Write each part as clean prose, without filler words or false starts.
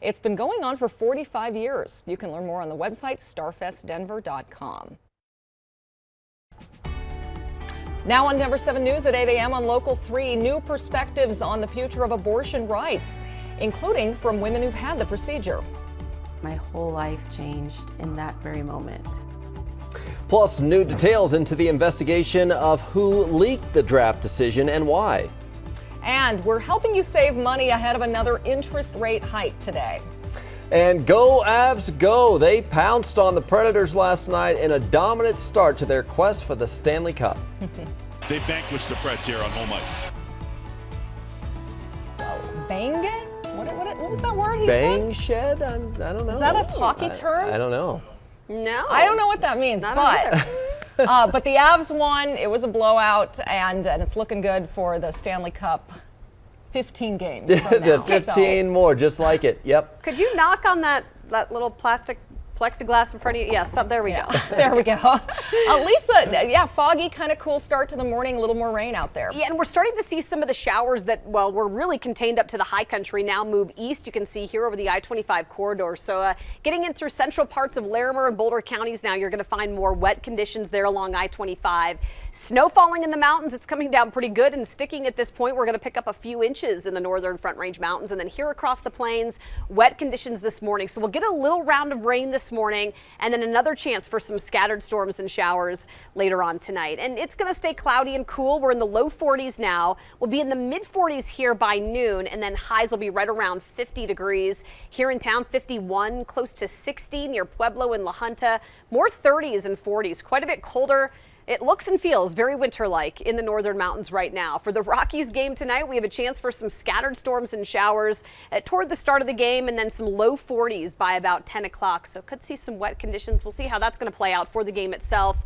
It's been going on for 45 years. You can learn more on the website starfestdenver.com. Now on Denver 7 News at 8 a.m. on Local 3, new perspectives on the future of abortion rights, including from women who've had the procedure. My whole life changed in that very moment. Plus, new details into the investigation of who leaked the draft decision and why. And we're helping you save money ahead of another interest rate hike today. And go Avs go! They pounced on the Predators last night in a dominant start to their quest for the Stanley Cup. They vanquished the Preds here on home ice. Bang? What was that word he Bang said? shed? I don't know. Is that a hockey term? I don't know. No. I don't know what that means, but but the Avs won. It was a blowout, and it's looking good for the Stanley Cup. 15 games from now. The 15 more, just like it. Yep. Could you knock on that little plastic plexiglass in front of you? Yes, there we go. There we go. Lisa, yeah, foggy, kind of cool start to the morning, a little more rain out there. Yeah, and we're starting to see some of the showers that, well, were really contained up to the high country now move east. You can see here over the I-25 corridor. So getting in through central parts of Larimer and Boulder counties now, you're going to find more wet conditions there along I-25. Snow falling in the mountains. It's coming down pretty good and sticking at this point. We're going to pick up a few inches in the northern Front Range Mountains, and then here across the plains, wet conditions this morning. So we'll get a little round of rain this morning, and then another chance for some scattered storms and showers later on tonight. And it's going to stay cloudy and cool. We're in the low 40s now. We'll be in the mid 40s here by noon, and then highs will be right around 50 degrees. Here in town, 51, close to 60 near Pueblo and La Junta. More 30s and 40s, quite a bit colder. It looks and feels very winter-like in the northern mountains right now. For the Rockies game tonight, we have a chance for some scattered storms and showers toward the start of the game, and then some low 40s by about 10 o'clock. So could see some wet conditions. We'll see how that's going to play out for the game itself.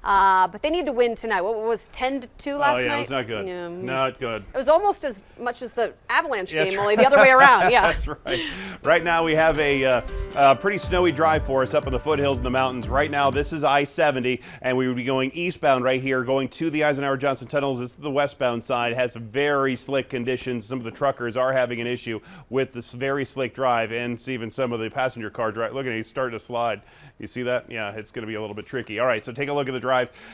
But they need to win tonight. What was 10-2 last night? Oh, yeah, it was not good. Yeah. Not good. It was almost as much as the Avalanche game, only the other way around. Yeah. That's right. Right now we have a pretty snowy drive for us up in the foothills in the mountains. Right now this is I-70, and we would be going eastbound right here, going to the Eisenhower-Johnson tunnels. This is the westbound side. It has very slick conditions. Some of the truckers are having an issue with this very slick drive, and even some of the passenger car drive. Look at it, he's starting to slide. You see that? Yeah, it's going to be a little bit tricky. All right, so take a look at the drive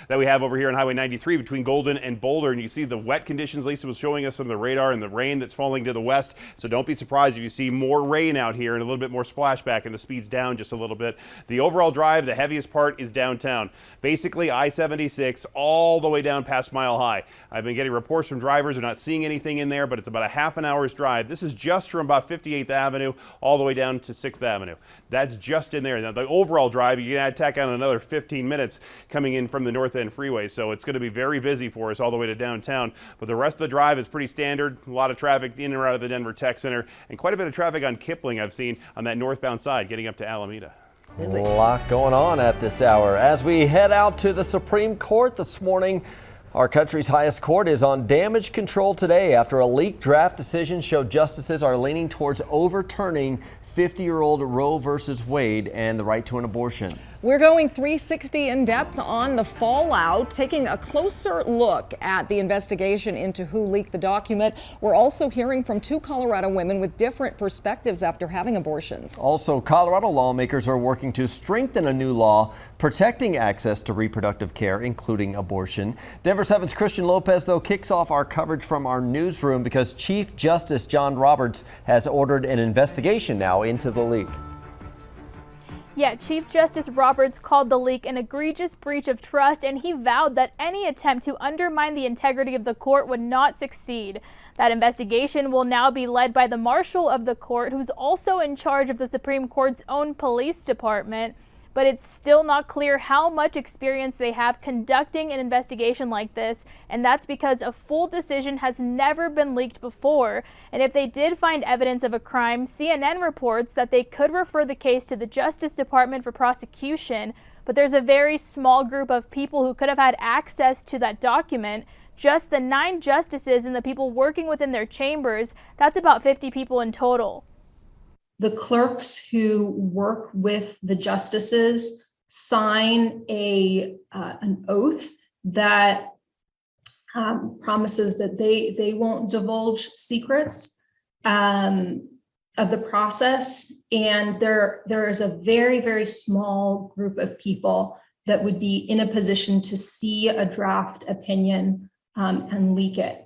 that we have over here on Highway 93 between Golden and Boulder, and you see the wet conditions. Lisa was showing us some of the radar and the rain that's falling to the west, so don't be surprised if you see more rain out here and a little bit more splashback and the speed's down just a little bit. The overall drive, the heaviest part is downtown. Basically I-76 all the way down past Mile High. I've been getting reports from drivers. They're not seeing anything in there, but it's about a half an hour's drive. This is just from about 58th Avenue all the way down to 6th Avenue. That's just in there. Now the overall drive, you can tack on another 15 minutes coming in from the North End Freeway, so it's going to be very busy for us all the way to downtown. But the rest of the drive is pretty standard. A lot of traffic in and out of the Denver Tech Center, and quite a bit of traffic on Kipling I've seen on that northbound side getting up to Alameda. A lot going on at this hour. As we head out to the Supreme Court this morning, our country's highest court is on damage control today after a leaked draft decision showed justices are leaning towards overturning 50-year-old Roe versus Wade and the right to an abortion. We're going 360 in depth on the fallout, taking a closer look at the investigation into who leaked the document. We're also hearing from 2 Colorado women with different perspectives after having abortions. Also, Colorado lawmakers are working to strengthen a new law protecting access to reproductive care, including abortion. Denver 7's Christian Lopez, though, kicks off our coverage from our newsroom because Chief Justice John Roberts has ordered an investigation now into the leak. Yeah, Chief Justice Roberts called the leak an egregious breach of trust, and he vowed that any attempt to undermine the integrity of the court would not succeed. That investigation will now be led by the marshal of the court, who's also in charge of the Supreme Court's own police department. But it's still not clear how much experience they have conducting an investigation like this, and that's because a full decision has never been leaked before. And if they did find evidence of a crime, CNN reports that they could refer the case to the Justice Department for prosecution, but there's a very small group of people who could have had access to that document. Just the 9 justices and the people working within their chambers, that's about 50 people in total. The clerks who work with the justices sign an oath that promises that they won't divulge secrets of the process, And there is a very, very small group of people that would be in a position to see a draft opinion and leak it.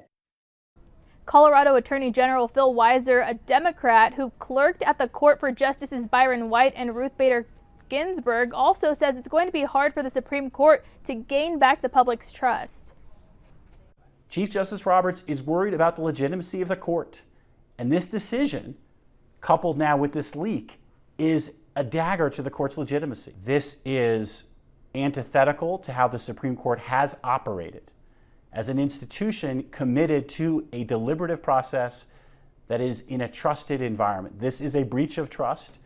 Colorado Attorney General Phil Weiser, a Democrat who clerked at the court for Justices Byron White and Ruth Bader Ginsburg, also says it's going to be hard for the Supreme Court to gain back the public's trust. Chief Justice Roberts is worried about the legitimacy of the court. And this decision, coupled now with this leak, is a dagger to the court's legitimacy. This is antithetical to how the Supreme Court has operated as an institution committed to a deliberative process that is in a trusted environment. This is a breach of trust.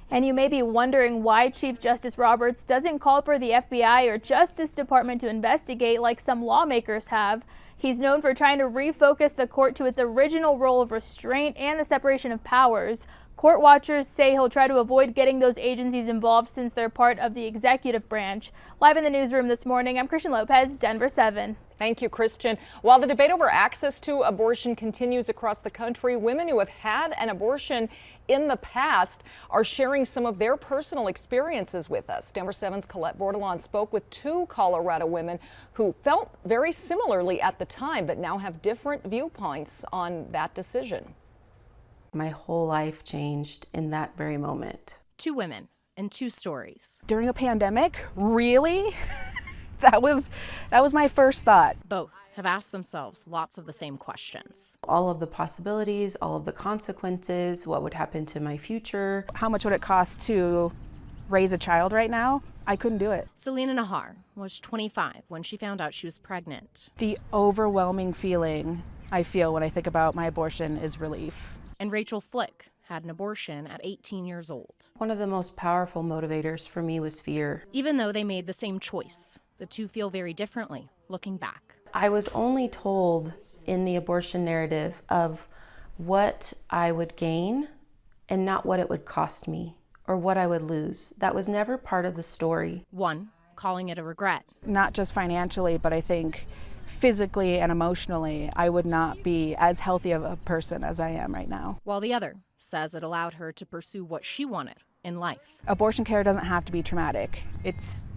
And you may be wondering why Chief Justice Roberts doesn't call for the FBI or Justice Department to investigate like some lawmakers have. He's known for trying to refocus the court to its original role of restraint and the separation of powers. Court watchers say he'll try to avoid getting those agencies involved since they're part of the executive branch. Live in the newsroom this morning, I'm Christian Lopez, Denver 7. Thank you, Christian. While the debate over access to abortion continues across the country, women who have had an abortion in the past are sharing some of their personal experiences with us. Denver 7's Colette Bordelon spoke with two Colorado women who felt very similarly at the time, but now have different viewpoints on that decision. My whole life changed in that very moment. Two women and two stories. During a pandemic, really? That was my first thought. Both have asked themselves lots of the same questions. All of the possibilities, all of the consequences, what would happen to my future. How much would it cost to raise a child right now? I couldn't do it. Selena Nahar was 25 when she found out she was pregnant. The overwhelming feeling I feel when I think about my abortion is relief. And Rachel Flick had an abortion at 18 years old. One of the most powerful motivators for me was fear. Even though they made the same choice, the two feel very differently looking back. I was only told in the abortion narrative of what I would gain and not what it would cost me or what I would lose. That was never part of the story. One, calling it a regret. Not just financially, but I think physically and emotionally, I would not be as healthy of a person as I am right now. While the other says it allowed her to pursue what she wanted in life. Abortion care doesn't have to be traumatic. It's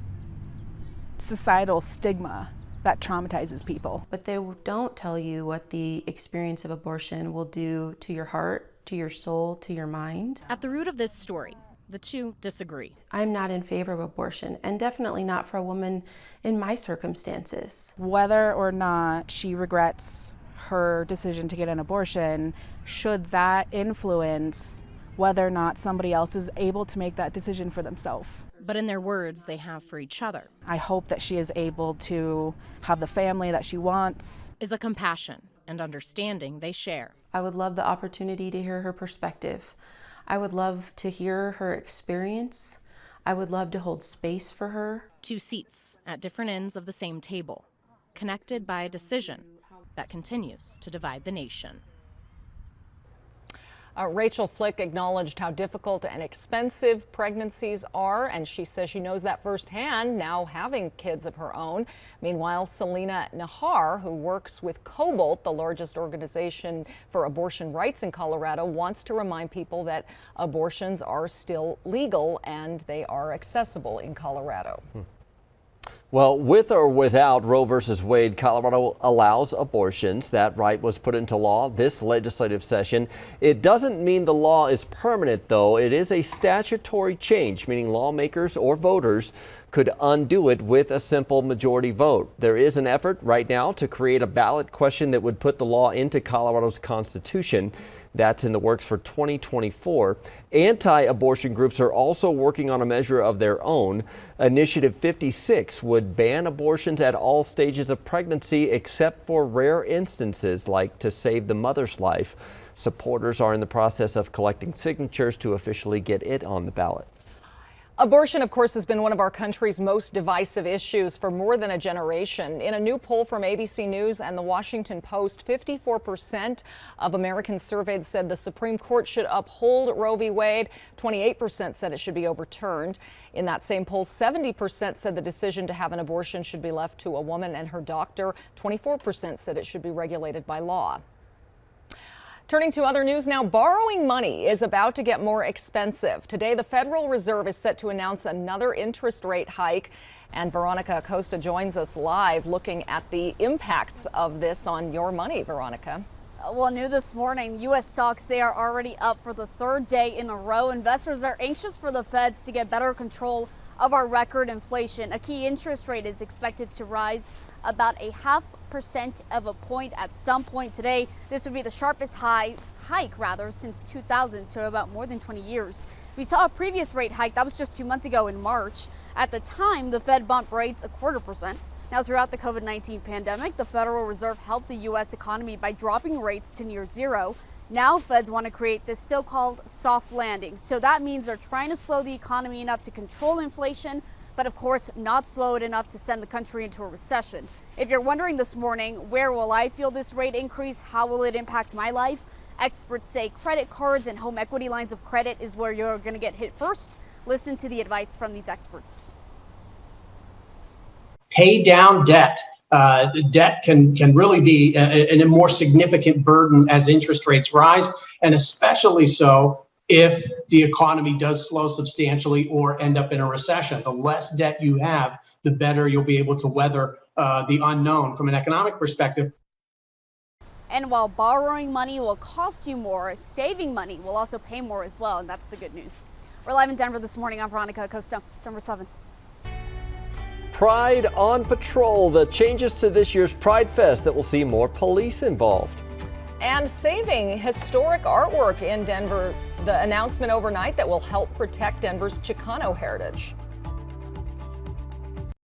societal stigma that traumatizes people. But they don't tell you what the experience of abortion will do to your heart, to your soul, to your mind. At the root of this story, the two disagree. I'm not in favor of abortion, and definitely not for a woman in my circumstances. Whether or not she regrets her decision to get an abortion, should that influence whether or not somebody else is able to make that decision for themselves? But in their words, they have for each other. I hope that she is able to have the family that she wants. Is a compassion and understanding they share. I would love the opportunity to hear her perspective. I would love to hear her experience. I would love to hold space for her. Two seats at different ends of the same table, connected by a decision that continues to divide the nation. Rachel Flick acknowledged how difficult and expensive pregnancies are, and she says she knows that firsthand now having kids of her own. Meanwhile, Selena Nahar, who works with Cobalt, the largest organization for abortion rights in Colorado, wants to remind people that abortions are still legal and they are accessible in Colorado. Well, with or without Roe versus Wade, Colorado allows abortions. That right was put into law this legislative session. It doesn't mean the law is permanent, though. It is a statutory change, meaning lawmakers or voters could undo it with a simple majority vote. There is an effort right now to create a ballot question that would put the law into Colorado's Constitution. That's in the works for 2024. Anti-abortion groups are also working on a measure of their own. Initiative 56 would ban abortions at all stages of pregnancy except for rare instances like to save the mother's life. Supporters are in the process of collecting signatures to officially get it on the ballot. Abortion, of course, has been one of our country's most divisive issues for more than a generation. In a new poll from ABC News and the Washington Post, 54% of Americans surveyed said the Supreme Court should uphold Roe v. Wade. 28% said it should be overturned. In that same poll, 70% said the decision to have an abortion should be left to a woman and her doctor. 24% said it should be regulated by law. Turning to other news now, borrowing money is about to get more expensive. Today, the Federal Reserve is set to announce another interest rate hike. And Veronica Acosta joins us live looking at the impacts of this on your money. Veronica. Well, new this morning, U.S. stocks, they are already up for the third day in a row. Investors are anxious for the Feds to get better control of our record inflation. A key interest rate is expected to rise about 0.5% of a point at some point today. This would be the sharpest hike since 2000, so about more than 20 years. We saw a previous rate hike that was just 2 months ago in March. At the time, the Fed bumped rates 0.25%. Now, throughout the COVID-19 pandemic, the Federal Reserve helped the U.S. economy by dropping rates to near zero. Now, Feds want to create this so-called soft landing. So that means they're trying to slow the economy enough to control inflation, but of course, not slow it enough to send the country into a recession. If you're wondering this morning, where will I feel this rate increase? How will it impact my life? Experts say credit cards and home equity lines of credit is where you're going to get hit first. Listen to the advice from these experts. Pay down debt. Debt can really be a more significant burden as interest rates rise, and especially so if the economy does slow substantially or end up in a recession. The less debt you have, the better you'll be able to weather the unknown from an economic perspective. And while borrowing money will cost you more, saving money will also pay more as well, and that's the good news. We're live in Denver this morning. I'm Veronica Acosta, Denver 7. Pride on Patrol, the changes to this year's Pride Fest that will see more police involved. And saving historic artwork in Denver, the announcement overnight that will help protect Denver's Chicano heritage.